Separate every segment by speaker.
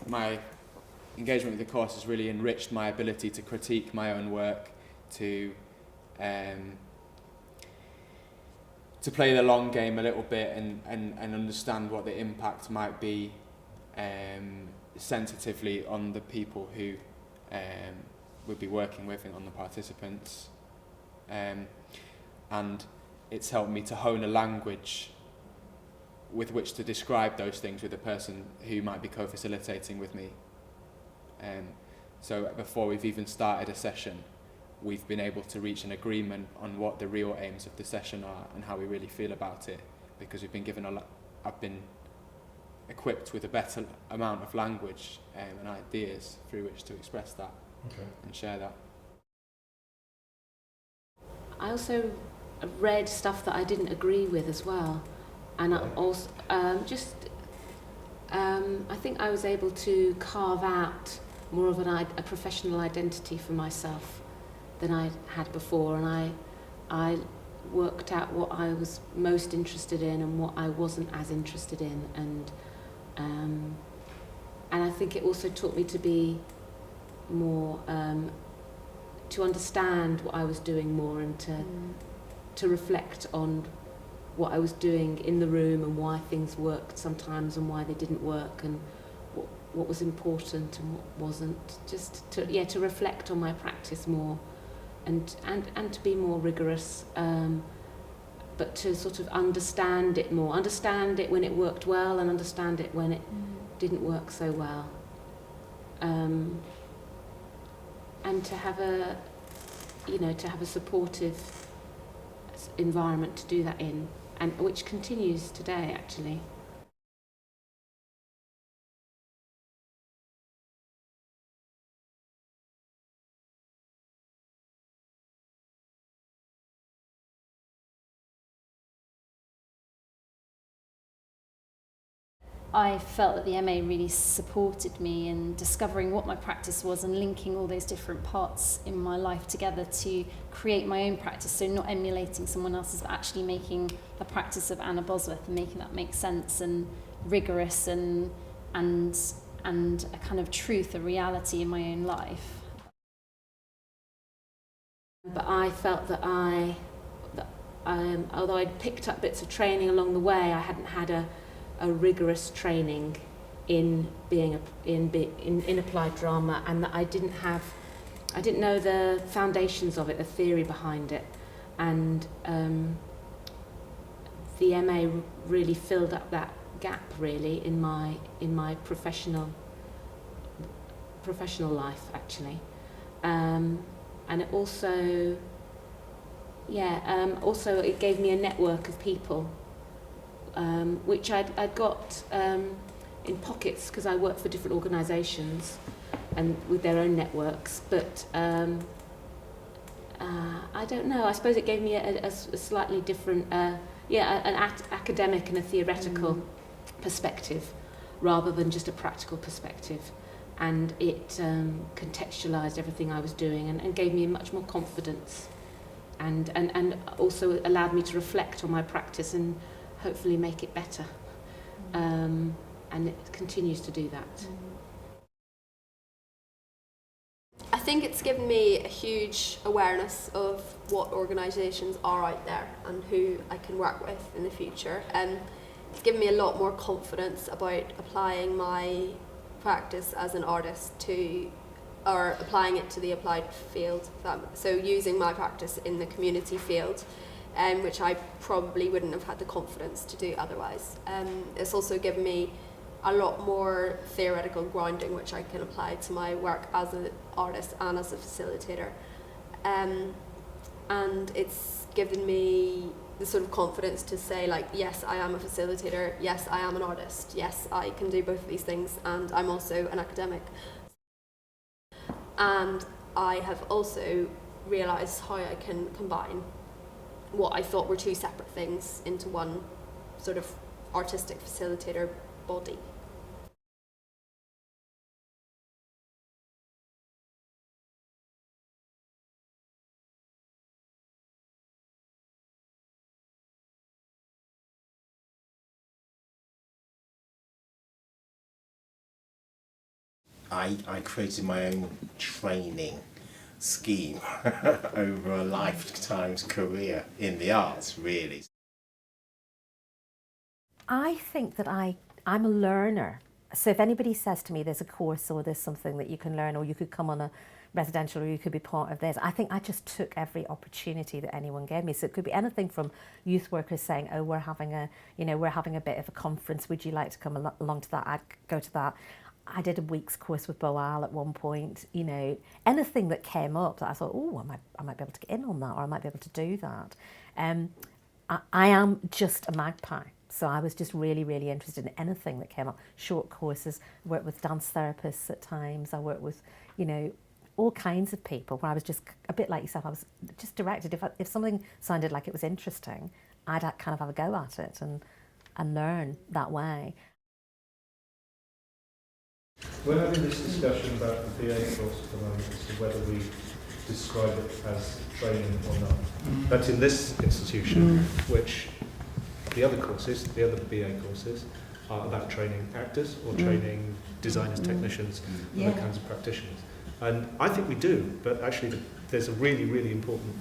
Speaker 1: My engagement with the course has really enriched my ability to critique my own work, to play the long game a little bit and understand what the impact might be sensitively on the people who we'll be working with and on the participants. And it's helped me to hone a language with which to describe those things with the person who might be co-facilitating with me. So before we've even started a session, we've been able to reach an agreement on what the real aims of the session are and how we really feel about it, because we've been given I've been equipped with a better amount of language and ideas through which to express that and share that.
Speaker 2: I also read stuff that I didn't agree with as well. And I also I think I was able to carve out more of a professional identity for myself than I had before, and I worked out what I was most interested in and what I wasn't as interested in, and I think it also taught me to be more to understand what I was doing more, and to reflect on what I was doing in the room and why things worked sometimes and why they didn't work, and what was important and what wasn't. Just to reflect on my practice more, and to be more rigorous, but to sort of understand it more, understand it when it worked well and understand it when it didn't work so well, and to have a supportive environment to do that in, and which continues today actually.
Speaker 3: I felt that the MA really supported me in discovering what my practice was and linking all those different parts in my life together to create my own practice. So not emulating someone else's, but actually making the practice of Anna Bosworth and making that make sense and rigorous and a kind of truth, a reality in my own life.
Speaker 2: But I felt that although I'd picked up bits of training along the way, I hadn't had a rigorous training in being in applied drama, and that I didn't know the foundations of it, the theory behind it, and the MA really filled up that gap really in my professional life actually, and it also it gave me a network of people. Which I'd got in pockets because I worked for different organisations and with their own networks, but I don't know, I suppose it gave me a slightly different, an academic and a theoretical perspective rather than just a practical perspective, and it contextualised everything I was doing and gave me much more confidence, and also allowed me to reflect on my practice and hopefully make it better, and it continues to do that.
Speaker 4: I think it's given me a huge awareness of what organisations are out there and who I can work with in the future. It's given me a lot more confidence about applying my practice as an artist to, or applying it to the applied field. So using my practice in the community field, which I probably wouldn't have had the confidence to do otherwise. It's also given me a lot more theoretical grounding, which I can apply to my work as an artist and as a facilitator. And it's given me the sort of confidence to say, like, yes, I am a facilitator, yes, I am an artist, yes, I can do both of these things, and I'm also an academic. And I have also realised how I can combine what I thought were two separate things into one sort of artistic facilitator body.
Speaker 5: I created my own training scheme over a lifetime's career in the arts, really.
Speaker 6: I think that I'm a learner. So if anybody says to me there's a course or there's something that you can learn, or you could come on a residential, or you could be part of this, I think I just took every opportunity that anyone gave me. So it could be anything from youth workers saying, oh, we're having a bit of a conference, would you like to come along to that? I'd go to that. I did a week's course with Boal at one point, anything that came up that I thought, oh, I might be able to get in on that, or I might be able to do that. I am just a magpie. So I was just really, really interested in anything that came up. Short courses, I worked with dance therapists at times. I worked with, all kinds of people where I was just a bit like yourself. I was just directed. If something sounded like it was interesting, I'd kind of have a go at it and learn that way.
Speaker 7: We're having this discussion about the BA course at the moment as to whether we describe it as training or not. That's in this institution, which the other courses, the other BA courses, are about training actors or training designers, technicians, other kinds of practitioners. And I think we do, but actually there's a really, really important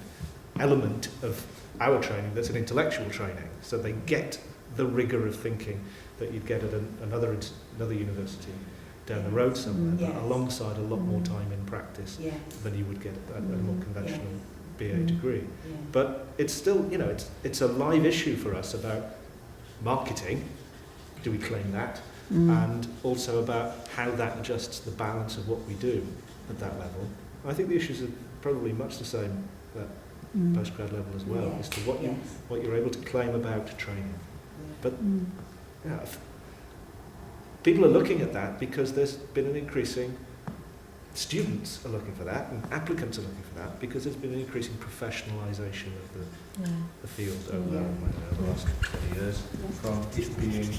Speaker 7: element of our training that's an intellectual training. So they get the rigour of thinking that you'd get at another university down the road somewhere, but alongside a lot more time in practice than you would get at a more conventional BA degree. But it's still, it's a live issue for us about marketing, do we claim that, and also about how that adjusts the balance of what we do at that level. I think the issues are probably much the same at postgrad level as well, as to what you're able to claim about training. But people are looking at that because there's been an increasing, students are looking for that, and applicants are looking for that because there's been an increasing professionalisation of the field over the last 20 years, from it being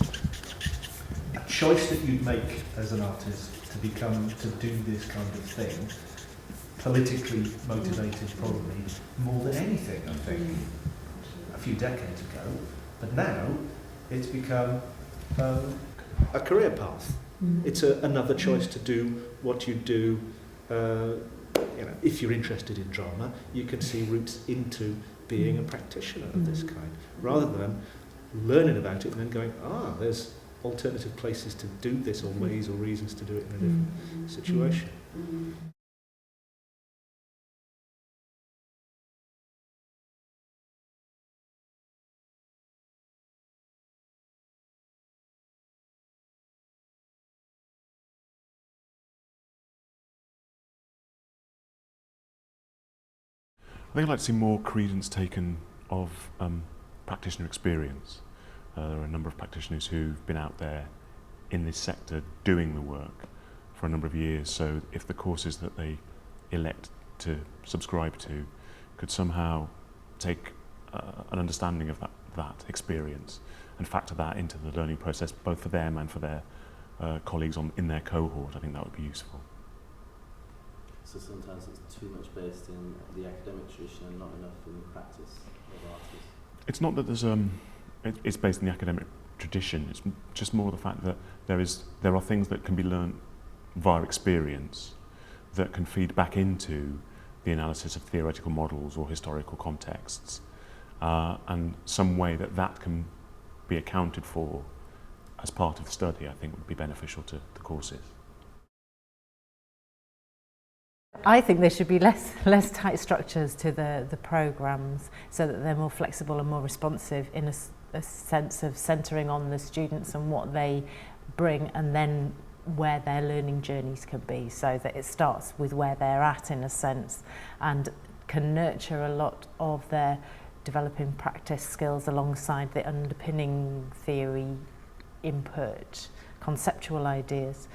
Speaker 7: a choice that you make as an artist to do this kind of thing, politically motivated probably more than anything, I think, a few decades ago. But now it's become a career path. It's another choice to do what you do. If you're interested in drama, you can see routes into being a practitioner of this kind, rather than learning about it and then going, there's alternative places to do this, or ways or reasons to do it in a different situation.
Speaker 8: I think I'd like to see more credence taken of practitioner experience. There are a number of practitioners who've been out there in this sector doing the work for a number of years, so if the courses that they elect to subscribe to could somehow take an understanding of that experience and factor that into the learning process, both for them and for their colleagues in their cohort, I think that would be useful.
Speaker 9: So sometimes it's too much based in the academic tradition and not enough in the practice of artists.
Speaker 8: It's not that there's it's based in the academic tradition. It's just more the fact that there are things that can be learned via experience that can feed back into the analysis of theoretical models or historical contexts, and some way that that can be accounted for as part of the study, I think would be beneficial to the courses.
Speaker 6: I think there should be less tight structures to the programmes so that they're more flexible and more responsive in a sense of centering on the students and what they bring, and then where their learning journeys can be, so that it starts with where they're at in a sense and can nurture a lot of their developing practice skills alongside the underpinning theory input, conceptual ideas,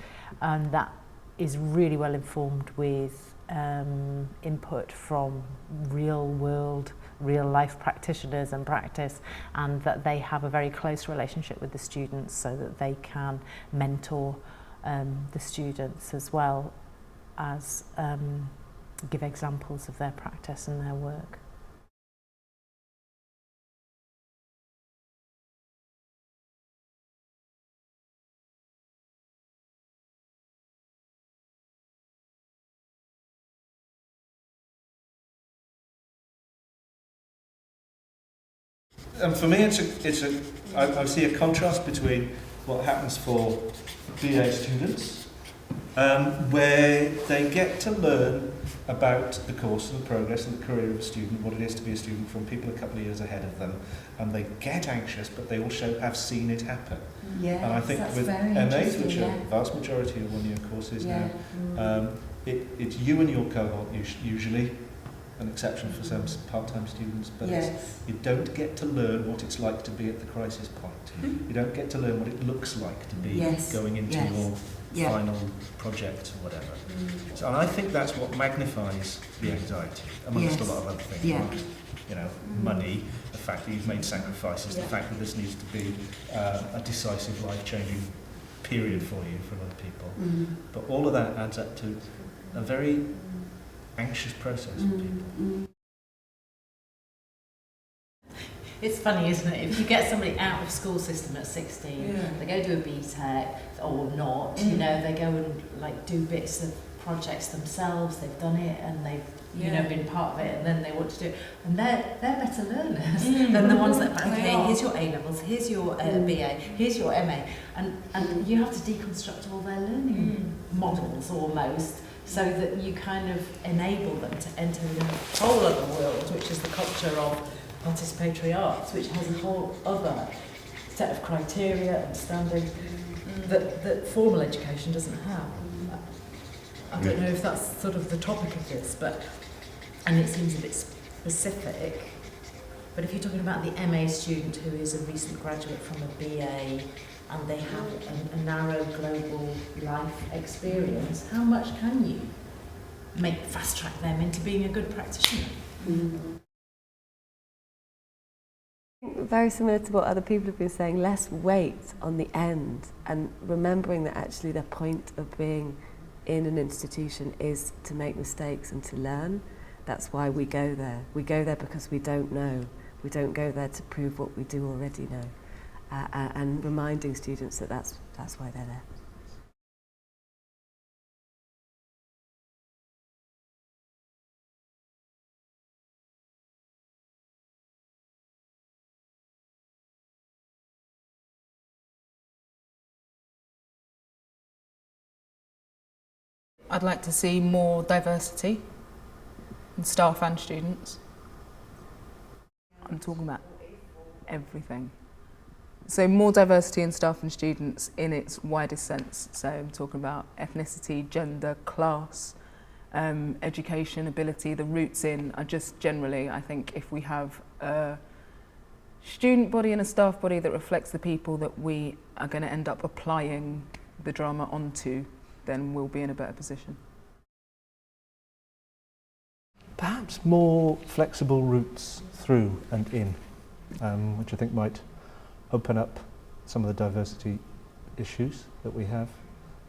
Speaker 6: and that is really well informed with input from real world, real life practitioners and practice, and that they have a very close relationship with the students so that they can mentor the students as well as give examples of their practice and their work.
Speaker 7: And for me, I see a contrast between what happens for BA students, where they get to learn about the course and the progress and the career of a student, what it is to be a student from people a couple of years ahead of them, and they get anxious, but they also have seen it happen.
Speaker 10: Yes,
Speaker 7: and I think with MAs, which are the vast majority of one-year courses now, it's you and your cohort usually, an exception for some part-time students, but you don't get to learn what it's like to be at the crisis point. You don't get to learn what it looks like to be going into your final project or whatever. So, and I think that's what magnifies the anxiety, amongst a lot of other things. Amongst, you know, money, the fact that you've made sacrifices, the fact that this needs to be a decisive, life-changing period for you, for other people. But all of that adds up to a very anxious process for people.
Speaker 10: It's funny, isn't it? If you get somebody out of school system at 16, they go do a BTEC or not, you know, they go and like do bits of projects themselves, they've done it and they've you know been part of it, and then they want to do it, and they're better learners than the ones that here's your A levels, here's your BA, here's your MA, and you have to deconstruct all their learning models almost, so that you kind of enable them to enter a whole other world, which is the culture of participatory arts, which has a whole other set of criteria and standards that formal education doesn't have. I don't know if that's sort of the topic of this, and it seems a bit specific, but if you're talking about the MA student who is a recent graduate from a BA and they have a narrow global life experience, how much can you fast track them into being a good practitioner?
Speaker 11: Very similar to what other people have been saying, less weight on the end, and remembering that actually the point of being in an institution is to make mistakes and to learn. That's why we go there. We go there because we don't know. We don't go there to prove what we do already know. And reminding students that that's why they're there.
Speaker 12: I'd like to see more diversity in staff and students. I'm talking about everything. So more diversity in staff and students in its widest sense. So I'm talking about ethnicity, gender, class, education, ability, the roots in. I think if we have a student body and a staff body that reflects the people that we are going to end up applying the drama onto, then we'll be in a better position.
Speaker 7: Perhaps more flexible routes through and in, which I think might open up some of the diversity issues that we have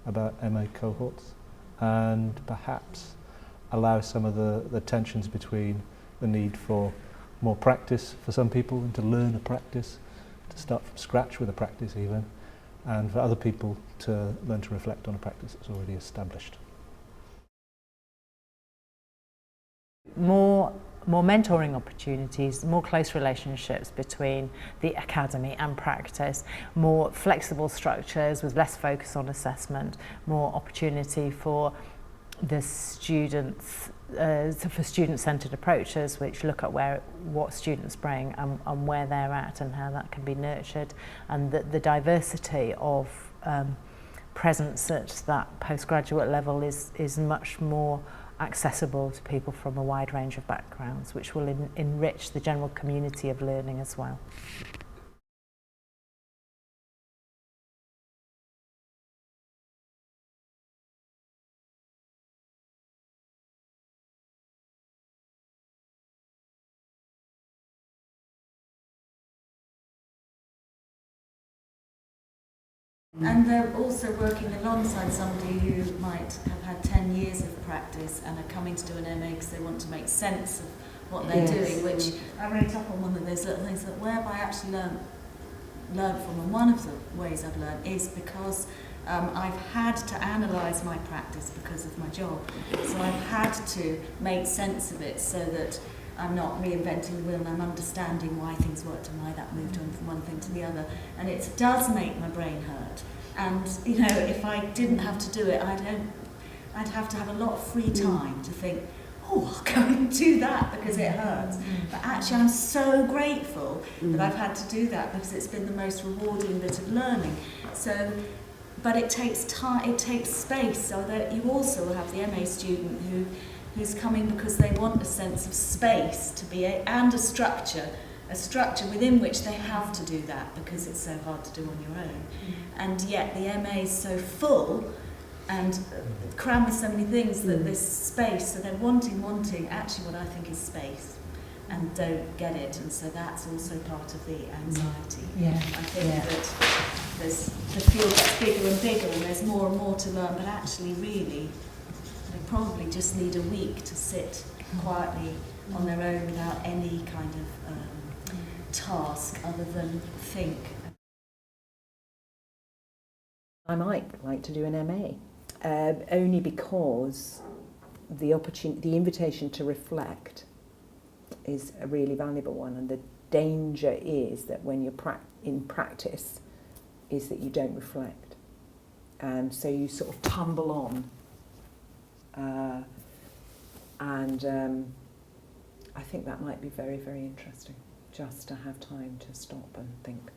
Speaker 7: about MA cohorts, and perhaps allow some of the tensions between the need for more practice for some people and to learn a practice, to start from scratch with a practice even, and for other people to learn to reflect on a practice that's already established.
Speaker 13: more mentoring opportunities, more close relationships between the academy and practice, more flexible structures with less focus on assessment, more opportunity for the students, for student-centred approaches which look at what students bring and where they're at and how that can be nurtured, and the diversity of presence at that postgraduate level is much more accessible to people from a wide range of backgrounds, which will enrich the general community of learning as well.
Speaker 14: And they're also working alongside somebody who might have had 10 years of practice and are coming to do an MA because they want to make sense of what they're doing, which I wrote up on one of those little things that where I actually learned from, and one of the ways I've learned is because I've had to analyse my practice because of my job. So I've had to make sense of it so that I'm not reinventing the wheel and I'm understanding why things worked and why that moved on from one thing to the other. And it does make my brain hurt. And, you know, if I didn't have to do it, I'd have to have a lot of free time to think, oh, I'll go and do that because it hurts. But actually I'm so grateful that I've had to do that because it's been the most rewarding bit of learning. So, but it takes time, it takes space, so that you also have the MA student who's coming because they want a sense of space to be and a structure within which they have to do that because it's so hard to do on your own. And yet the MA is so full and crammed with so many things that this space, so they're wanting actually what I think is space and don't get it, and so that's also part of the anxiety. I think that the field gets bigger and bigger and there's more and more to learn, but actually really they probably just need a week to sit quietly on their own without any kind of task other than think.
Speaker 15: I might like to do an MA, only because the invitation to reflect is a really valuable one, and the danger is that when you're in practice is that you don't reflect, and so you sort of tumble on. I think that might be very, very interesting, just to have time to stop and think.